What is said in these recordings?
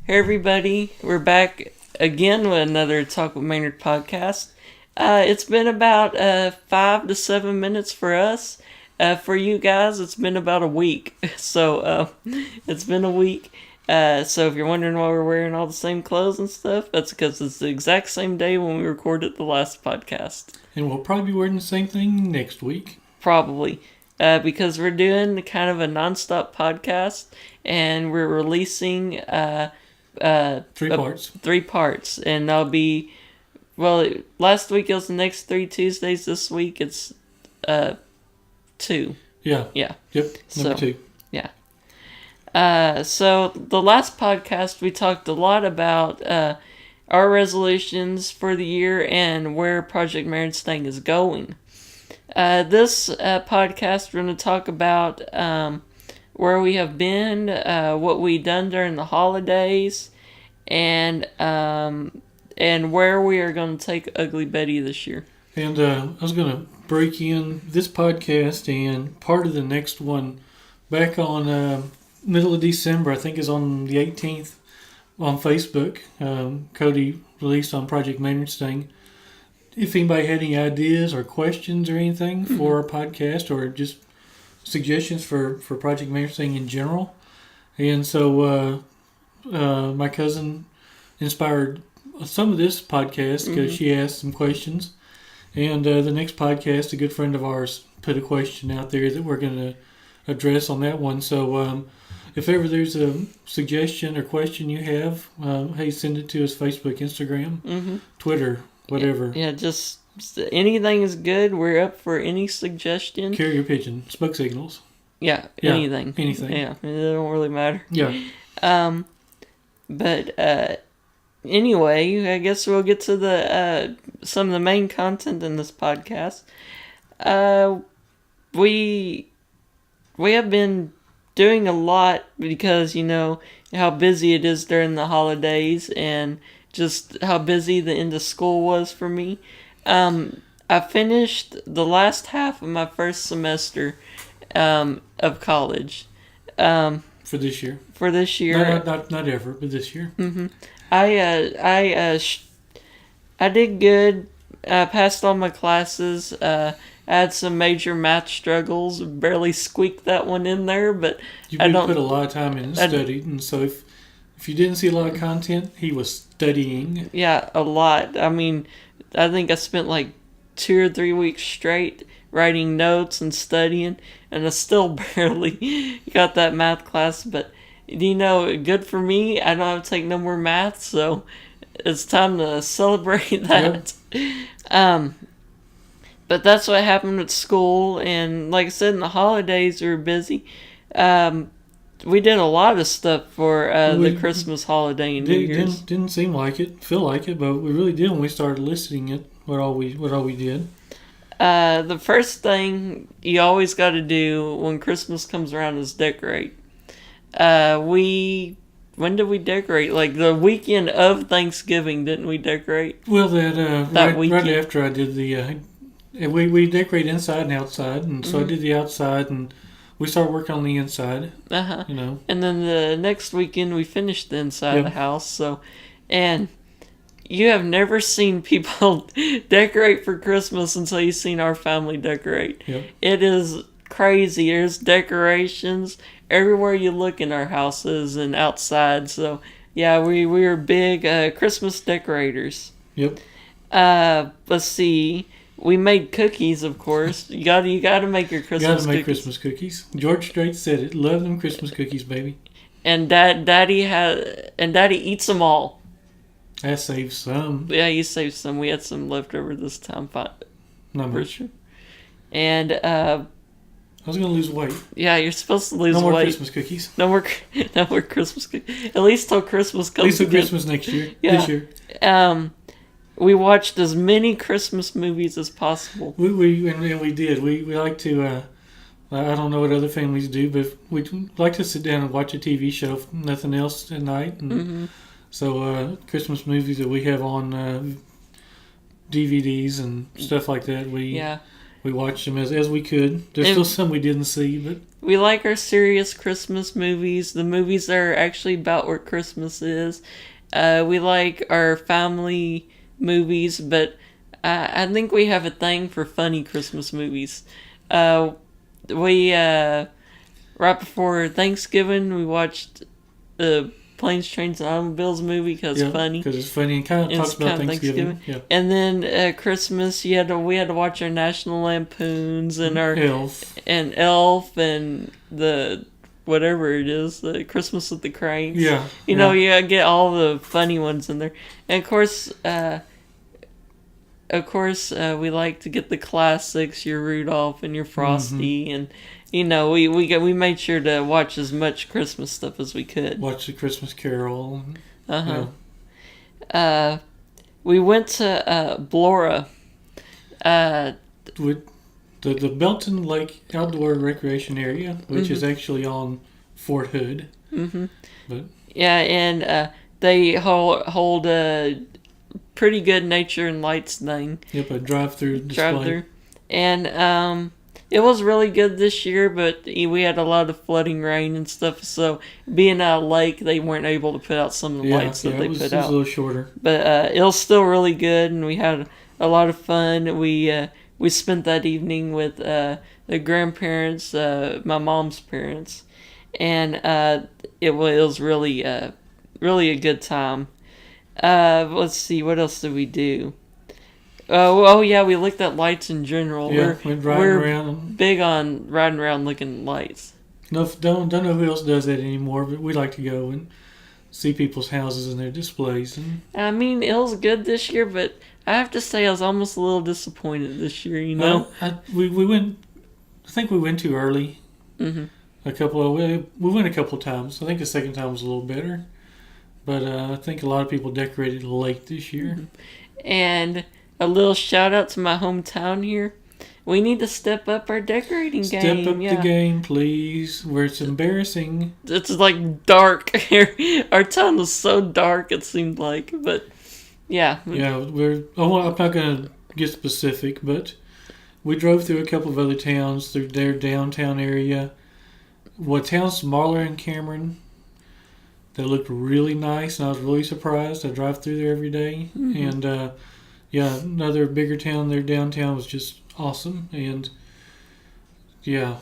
Hey everybody, we're back again with another Talk with Maynard podcast. It's been about 5 to 7 minutes for us. For you guys, it's been about a week. So it's been a week. So if you're wondering why we're wearing all the same clothes and stuff, that's because it's the exact same day when we recorded the last podcast. And we'll probably be wearing the same thing next week. Probably. Because we're doing kind of a nonstop podcast and we're releasing... three parts, and that'll be last week it was the next 3 Tuesdays. This week it's 2. Yeah. Yep, Number 2. Yeah. So the last podcast we talked a lot about our resolutions for the year and where Project Maynard's thing is going. This podcast we're going to talk about where we have been, what we done during the holidays, and where we are going to take Ugly Betty this year. And I was going to break in this podcast and part of the next one back on middle of December. I think is on the 18th on Facebook. Cody released on Project Maynard's thing. If anybody had any ideas or questions or anything for our podcast or just suggestions for Project Maynard's thing in general. And so my cousin inspired some of this podcast because she asked some questions. And the next podcast, a good friend of ours put a question out there that we're going to address on that one. So if ever there's a suggestion or question you have, hey, send it to us, Facebook, Instagram, Twitter, whatever. Yeah, just anything is good. We're up for any suggestion. Carrier pigeon, smoke signals. Yeah, anything. Yeah, it don't really matter. Yeah. But anyway, I guess we'll get to the some of the main content in this podcast. We have been doing a lot because, you know, how busy it is during the holidays and just how busy the end of school was for me. I finished the last half of my first semester of college. For this year. Not ever, but this year. I did good. I passed all my classes. I had some major math struggles. Barely squeaked that one in there, but you put a lot of time in and studied, and so if you didn't see a lot of content, he was studying. Yeah, a lot. I mean, I think I spent like 2 or 3 weeks straight writing notes and studying, and I still barely got that math class, but you know, good for me. I don't have to take no more math, so it's time to celebrate that. Yep. But that's what happened with school, and like I said, in the holidays we were busy. We did a lot of stuff for the Christmas holiday and New Year's. Didn't seem like it, feel like it, but we really did when we started listing it. What all we did. The first thing you always got to do when Christmas comes around is decorate. When did we decorate? Like the weekend of Thanksgiving, didn't we decorate? Well, right after I did the, we decorate inside and outside, and so I did the outside, and we started working on the inside. You know. And then the next weekend we finished the inside of the house. So, and you have never seen people decorate for Christmas until you've seen our family decorate. Yep. It is crazy. There's decorations everywhere you look in our houses and outside. So, yeah, we are big Christmas decorators. Yep. Let's see. We made cookies, of course. You got to make your Christmas cookies. Got to make Christmas cookies. George Strait said it. Love them Christmas cookies, baby. And Daddy eats them all. I saved some. Yeah, you saved some. We had some left over this time. Not much. Sure. And I was going to lose weight. Yeah, you're supposed to lose weight. No more Christmas cookies. No more Christmas cookies. At least till Christmas comes. At least till Christmas next year. Yeah. This year. We watched as many Christmas movies as possible. We did. We like to. I don't know what other families do, but we like to sit down and watch a TV show, if nothing else at night. And so Christmas movies that we have on DVDs and stuff like that. we watched them as we could. There's And still some we didn't see, but we like our serious Christmas movies, the movies that are actually about what Christmas is. We like our family movies, but I think we have a thing for funny Christmas movies. We right before Thanksgiving, we watched the Planes, Trains, and Automobiles movie because it's funny. Because it's funny and kind of talks about Thanksgiving. Yeah. And then Christmas, we had to watch our National Lampoons and our Elf and the whatever it is, the Christmas with the Cranks. Yeah. You know, you gotta get all the funny ones in there. And of course, we like to get the classics, your Rudolph and your Frosty, and we made sure to watch as much Christmas stuff as we could. Watch the Christmas Carol. We went to Blora. With the Belton Lake Outdoor Recreation Area, which is actually on Fort Hood. Mm-hmm. But yeah, and they hold a pretty good nature and lights thing. Yep, a drive-through display. And it was really good this year, but we had a lot of flooding rain and stuff, so being at a lake, they weren't able to put out some of the lights that they put out. It was a little shorter. But it was still really good, and we had a lot of fun. We spent that evening with the grandparents, my mom's parents, and it was really really a good time. Let's see, what else did we do? We looked at lights in general. Yeah, we're around. Big on riding around looking at lights. No, don't know who else does that anymore, but we like to go and see people's houses and their displays. And I mean, it was good this year, but I have to say I was almost a little disappointed this year. You know, we went. I think we went too early. Mm-hmm. We went a couple of times. I think the second time was a little better, but I think a lot of people decorated late this year. Mm-hmm. And a little shout out to my hometown here. We need to step up our decorating game. Step up the game, please. Where it's embarrassing. It's like dark here. Our town was so dark, it seemed like. But yeah. Yeah, I'm not going to get specific, but we drove through a couple of other towns through their downtown area. What town's smaller than Cameron? They looked really nice, and I was really surprised. I drive through there every day, and another bigger town, their downtown was just awesome, and step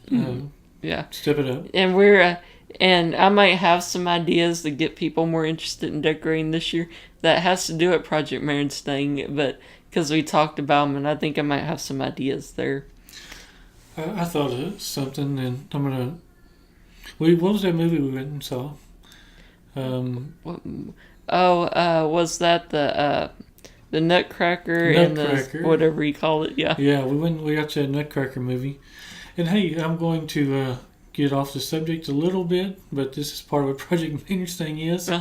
it up. And we're and I might have some ideas to get people more interested in decorating this year. That has to do with Project Maynard's thing, but because we talked about them, and I think I might have some ideas there. I thought of something, and I'm gonna. What was that movie we went and saw? Was that the Nutcracker and the whatever you call it? Yeah. Yeah, we got that Nutcracker movie, and hey, I'm going to get off the subject a little bit, but this is part of what Project Maynard's thing is.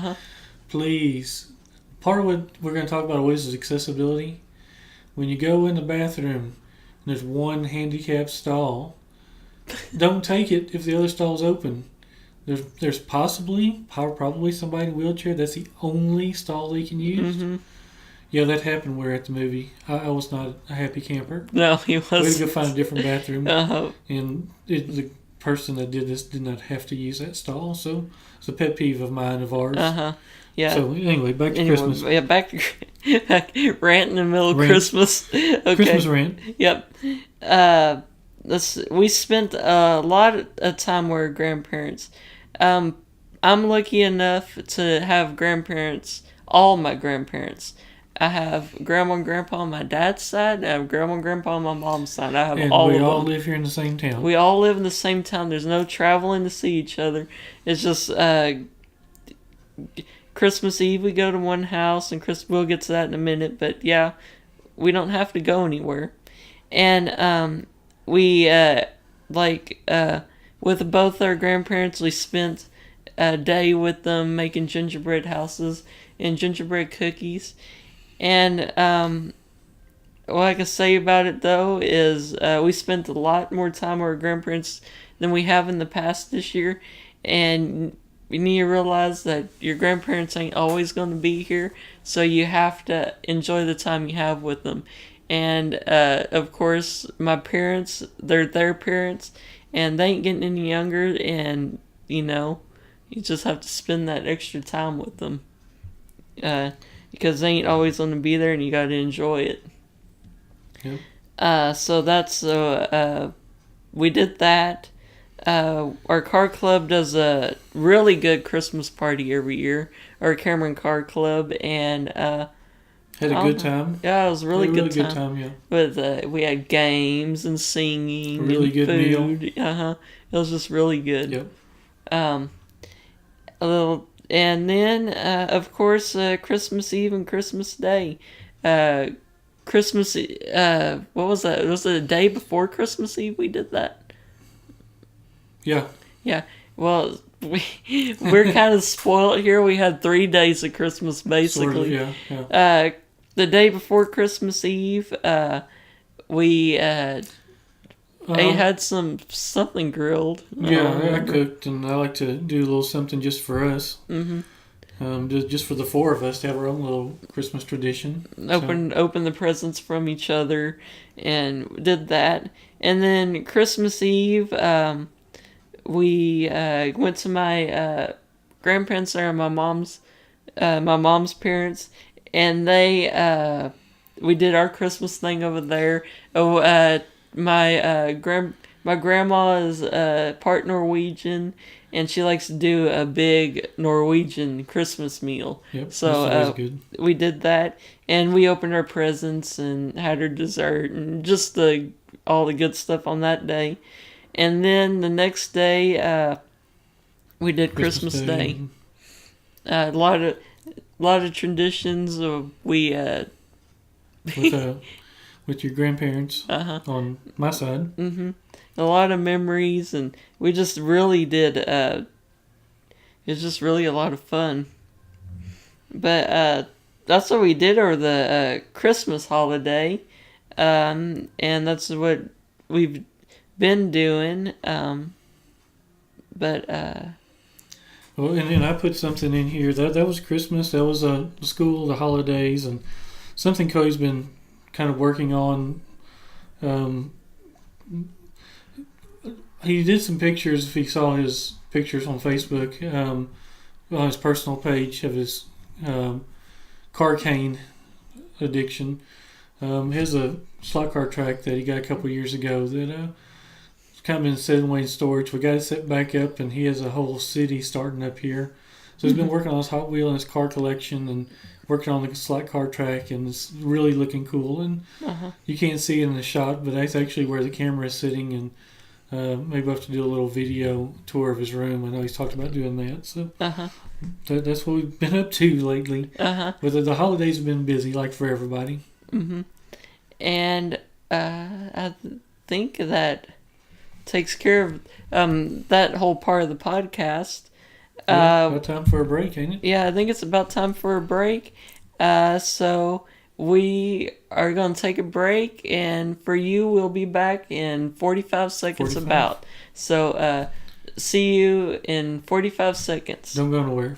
Please, part of what we're going to talk about always is accessibility. When you go in the bathroom, and there's one handicapped stall, don't take it if the other stall's open. There's probably somebody in a wheelchair. That's the only stall they can use. Mm-hmm. Yeah, that happened. We're at the movie. I was not a happy camper. No, he was. We had to go find a different bathroom. And the person that did this did not have to use that stall. So it's a pet peeve of mine, of ours. Yeah. So anyway, back to Christmas. Yeah, back rant in the middle of Christmas. Okay. Christmas rant. Yep. We spent a lot of time with our grandparents. I'm lucky enough to have grandparents, all my grandparents. I have grandma and grandpa on my dad's side. I have grandma and grandpa on my mom's side. I have all of them. We all live here in the same town. We all live in the same town. There's no traveling to see each other. It's just Christmas Eve we go to one house, and we'll get to that in a minute. But yeah, we don't have to go anywhere. And we with both our grandparents, we spent a day with them making gingerbread houses and gingerbread cookies. And what I can say about it though is we spent a lot more time with our grandparents than we have in the past this year, and you need to realize that your grandparents ain't always going to be here, so you have to enjoy the time you have with them. And of course, my parents, they're their parents, and they ain't getting any younger. And you just have to spend that extra time with them, because they ain't always going to be there, and you got to enjoy it. Yep. So that's we did that. Our car club does a really good Christmas party every year. Our Cameron Car Club, and had a good time. Yeah, it was a really good time. Good time, yeah. With we had games and singing, really and good food. meal. It was just really good. Yep. A little, and then of course Christmas Eve and Christmas Day. Christmas, what was that? Was it the day before Christmas Eve we did that? Yeah. Yeah. Well, we're kind of spoiled here. We had 3 days of Christmas, basically. Sort of, yeah. The day before Christmas Eve, we had something grilled. Yeah, I cooked, and I like to do a little something just for us. Mm-hmm. Just for the 4 of us to have our own little Christmas tradition. Open the presents from each other, and did that. And then Christmas Eve, we went to my grandparents there, and my mom's parents, and we did our Christmas thing over there. My grandma is part Norwegian, and she likes to do a big Norwegian Christmas meal. Yep, so that's good. We did that, and we opened our presents and had our dessert and just all the good stuff on that day. And then the next day, we did Christmas Day. A lot of traditions. With your grandparents on my side. Mm-hmm. A lot of memories, and we just really did. It was just really a lot of fun. But that's what we did over the Christmas holiday, and that's what we've been doing. Well, and I put something in here that was Christmas. That was school, the holidays, and something Cody's been kind of working on. He did some pictures. If he saw his pictures on Facebook, on his personal page of his car cane addiction. He has a slot car track that he got a couple years ago that it's kind of been sitting away in storage. We got it set back up, and he has a whole city starting up here. So he's been working on his Hot Wheel and his car collection, and working on the slot car track, and it's really looking cool. And you can't see it in the shot, but that's actually where the camera is sitting. And maybe we'll have to do a little video tour of his room. I know he's talked about doing that. So that's what we've been up to lately. But the holidays have been busy, like for everybody. Mm-hmm. And I think that takes care of that whole part of the podcast. About time for a break, ain't it? Yeah, I think it's about time for a break. So we are going to take a break, and for you, we'll be back in 45 seconds about. So see you in 45 seconds. Don't go nowhere.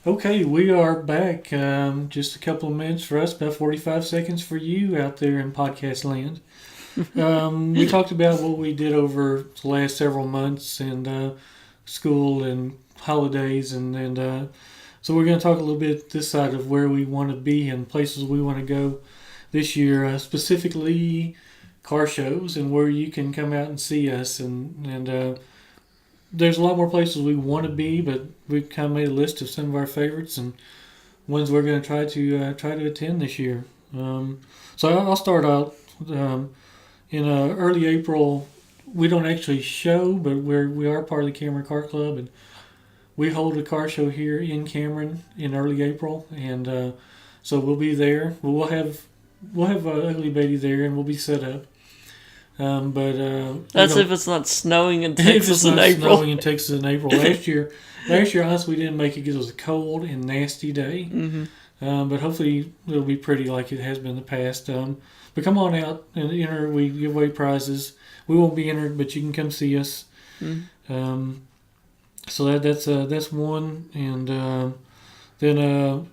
Okay, we are back. Just a couple of minutes for us, about 45 seconds for you out there in podcast land. We talked about what we did over the last several months, and school and holidays, and so we're going to talk a little bit this side of where we want to be and places we want to go this year, specifically car shows and where you can come out and see us and there's a lot more places we want to be, but we've kind of made a list of some of our favorites and ones we're going to try to attend this year. So I'll start out in early April. We don't actually show, but we are part of the Cameron Car Club, and we hold a car show here in Cameron in early April, and so we'll be there. We'll have Ugly Betty there, and we'll be set up. But that's if it's not snowing in Texas in April. If it's not snowing in Texas in April. Last year, honestly, we didn't make it because it was a cold and nasty day. Mm-hmm. But hopefully it'll be pretty like it has been in the past. But come on out and enter. We give away prizes. We won't be entered, but you can come see us. Mm-hmm. So that's one, and then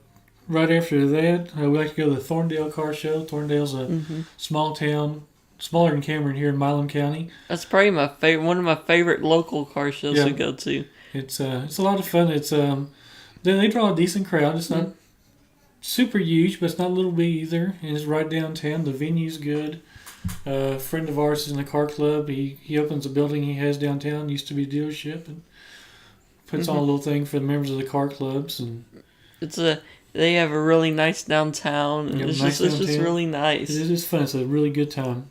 right after that, we like to go to the Thorndale Car Show. Thorndale's a small town, smaller than Cameron here in Milam County. That's probably my favorite, one of my favorite local car shows to go to. It's a lot of fun. It's they draw a decent crowd. It's not super huge, but it's not a little bit either. And it's right downtown. The venue's good. A friend of ours is in the car club. He opens a building he has downtown. Used to be a dealership, and puts on a little thing for the members of the car clubs. And they have a really nice downtown. And it's just really nice. It is fun. It's a really good time.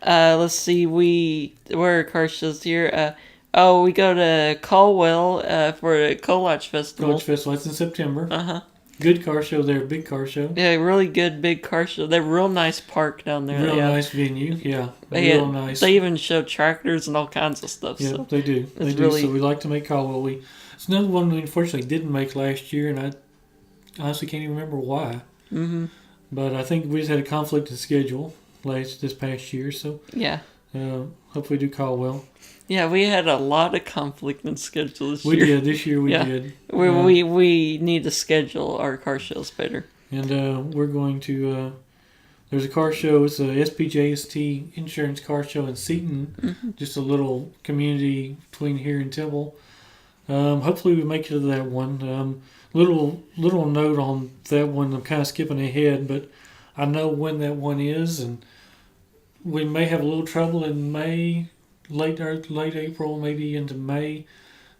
Let's see. Where are car shows here? We go to Caldwell for the Colach Festival. Colach Festival. That's in September. Good car show there. Big car show. Yeah, really good big car show. They're real nice park down there. Real nice venue. Yeah, real nice. They even show tractors and all kinds of stuff. Yeah, so they do. They do. So we like to make Caldwell. It's another one we unfortunately didn't make last year, and I honestly can't even remember why. Mm-hmm. But I think we just had a conflict in schedule this past year. So yeah. Hopefully do Caldwell. Yeah, we had a lot of conflict in schedule this year. We did. This year we did. We need to schedule our car shows better. And we're going to... there's a car show. It's a SPJST insurance car show in Seaton. Just a little community between here and Temple. Hopefully we make it to that one. Little note on that one. I'm kind of skipping ahead, but I know when that one is, and we may have a little trouble in May, late April, maybe into May,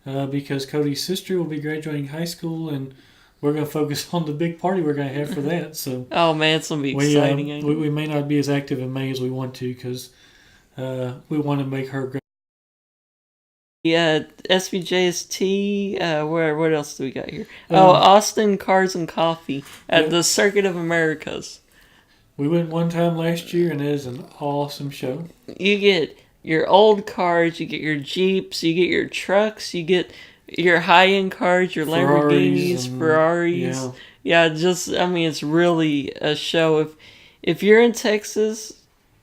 because Cody's sister will be graduating high school, and we're going to focus on the big party we're going to have for that. So, oh man, it's going to be exciting. We may not be as active in May as we want to because we want to make her. Yeah, SVJST. What else do we got here? Austin Cars and Coffee at the Circuit of Americas. We went one time last year, and it is an awesome show. You get your old cars, you get your Jeeps, you get your trucks, you get your high-end cars, your Lamborghinis, Ferraris. Yeah, it's really a show. If you're in Texas,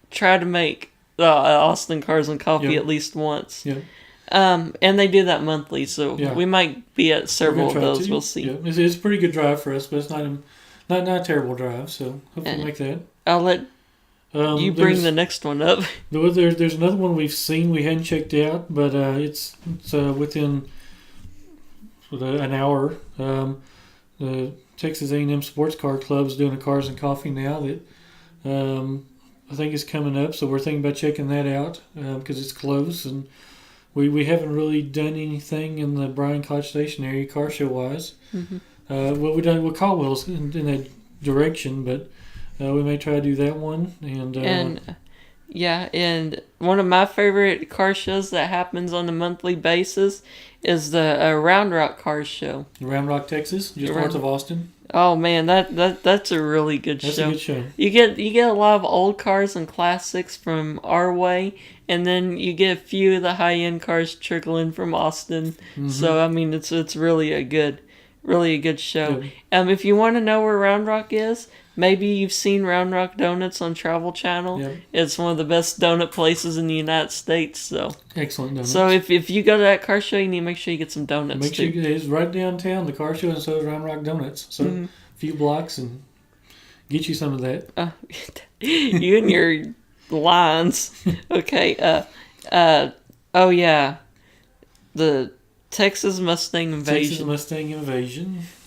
try to make Austin Cars and Coffee at least once. Yeah. And they do that monthly, so we might be at several of those. We'll see. Yeah, it's a pretty good drive for us, but it's not a terrible drive. So hopefully make that. I'll let you bring the next one up. There's another one we've seen we hadn't checked out, but it's within an hour. The Texas A&M Sports Car Club's doing a Cars and Coffee now that I think is coming up, so we're thinking about checking that out because it's close, and we haven't really done anything in the Bryan College Station area car show wise. What we've done with Caldwell's in that direction, but we may try to do that one. And one of my favorite car shows that happens on a monthly basis is the Round Rock Car Show. Round Rock, Texas, just north of Austin. Oh man, that's a really good show. That's a good show. You get a lot of old cars and classics from our way, and then you get a few of the high end cars trickling from Austin. So it's really a good show. Yeah. If you want to know where Round Rock is, maybe you've seen Round Rock Donuts on Travel Channel. Yeah. It's one of the best donut places in the United States. So excellent donuts. So if you go to that car show, you need to make sure you get some donuts. Make sure it's right downtown, the car show, and so is Round Rock Donuts. So a few blocks and get you some of that. You and your lines. Okay. The Texas Mustang Invasion.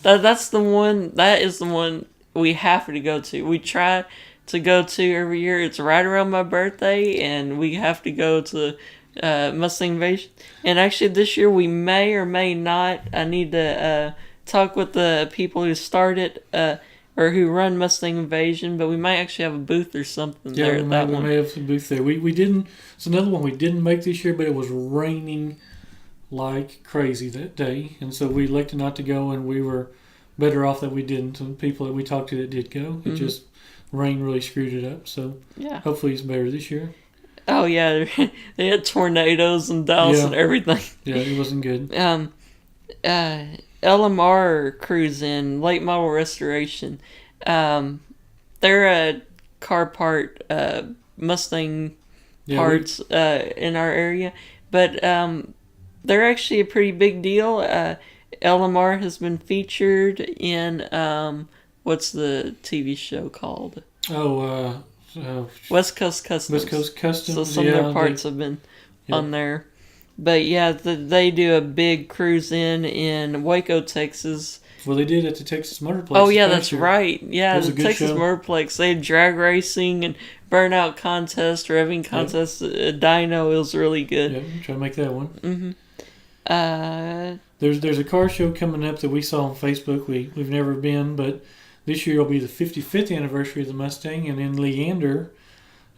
That's the one. That is the one we have to go to. We try to go to every year. It's right around my birthday, and we have to go to Mustang Invasion. And actually, this year we may or may not. I need to talk with the people who started or who run Mustang Invasion, but we might actually have a booth or something there. We may have some booth there. We didn't. It's another one we didn't make this year, but it was raining like crazy that day, and so we elected not to go, and we were better off that we didn't. Some people that we talked to that did go, it just rain really screwed it up. So hopefully it's better this year. Oh yeah, they had tornadoes in Dallas and everything. Yeah, it wasn't good. LMR crews in late model restoration. They're a car part Mustang parts in our area, but they're actually a pretty big deal. LMR has been featured in what's the TV show called? West Coast Customs. West Coast Customs. So some of their parts have been on there. But yeah, they do a big cruise in Waco, Texas. Well, they did at the Texas Motorplex. Oh yeah, that's right. Yeah, the Texas show. Motorplex. They had drag racing and burnout contest, revving contest, dyno. It was really good. Yeah, try to make that one. There's a car show coming up that we saw on Facebook. We've never been, but this year will be the 55th anniversary of the Mustang, and in Leander,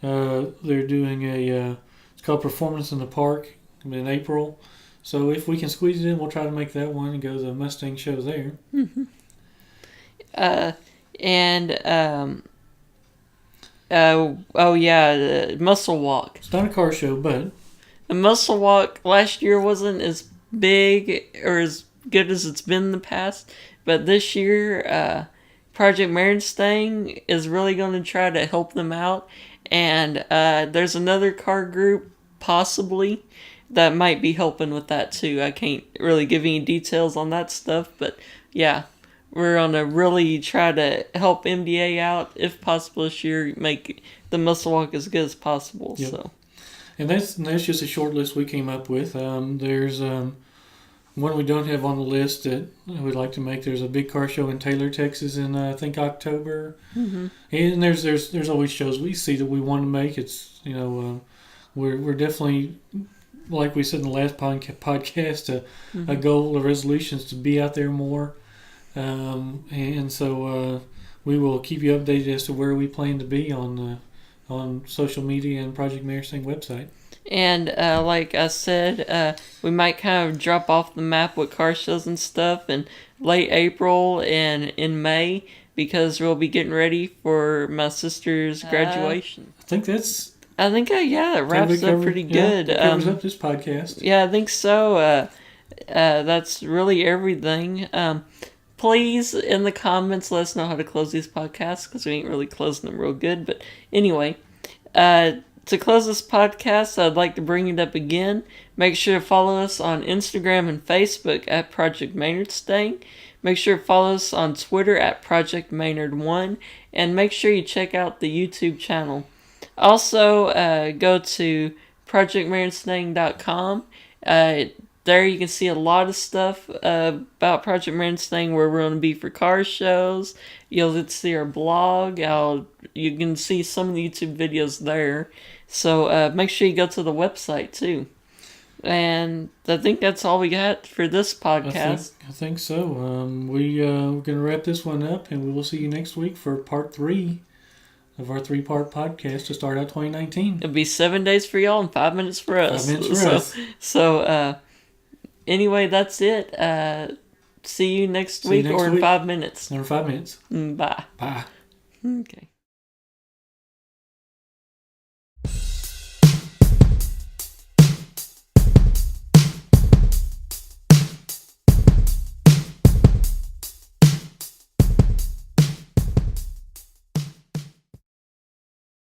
they're doing it's called Performance in the Park in April. So if we can squeeze it in, we'll try to make that one and go to the Mustang show there. The Muscle Walk. It's not a car show, but the Muscle Walk last year wasn't as big or as good as it's been in the past, but this year Project Maynard is really going to try to help them out, and there's another car group possibly that might be helping with that too. I can't really give any details on that stuff, but yeah, we're going to really try to help MDA out if possible this year, make the Muscle Walk as good as possible. Yep. So. And that's just a short list we came up with. There's one we don't have on the list that we'd like to make. There's a big car show in Taylor, Texas in I think October. And there's always shows we see that we want to make. It's we're definitely, like we said in the last podcast, a goal, a resolution is to be out there more. And so we will keep you updated as to where we plan to be on social media and Project Maynard website. And like I said, we might kind of drop off the map with car shows and stuff in late April and in May, because we'll be getting ready for my sister's graduation. I think that wraps up pretty good. That covers up this podcast. Yeah, I think so. That's really everything. Please, in the comments, let us know how to close these podcasts, because we ain't really closing them real good. But anyway, to close this podcast, I'd like to bring it up again. Make sure to follow us on Instagram and Facebook at Project Maynard Staying. Make sure to follow us on Twitter at Project Maynard1. And make sure you check out the YouTube channel. Also, go to projectmaynardstaying.com. There you can see a lot of stuff about Project Maynard Staying, where we're going to be for car shows. You'll get to see our blog. You can see some of the YouTube videos there. So make sure you go to the website too. And I think that's all we got for this podcast. I think so. We're going to wrap this one up, and we will see you next week for part 3 of our 3-part podcast to start out 2019. It'll be 7 days for y'all and 5 minutes for us. 5 minutes for us. So anyway, that's it. See you next week or in 5 minutes. In 5 minutes. Bye. Bye. Okay.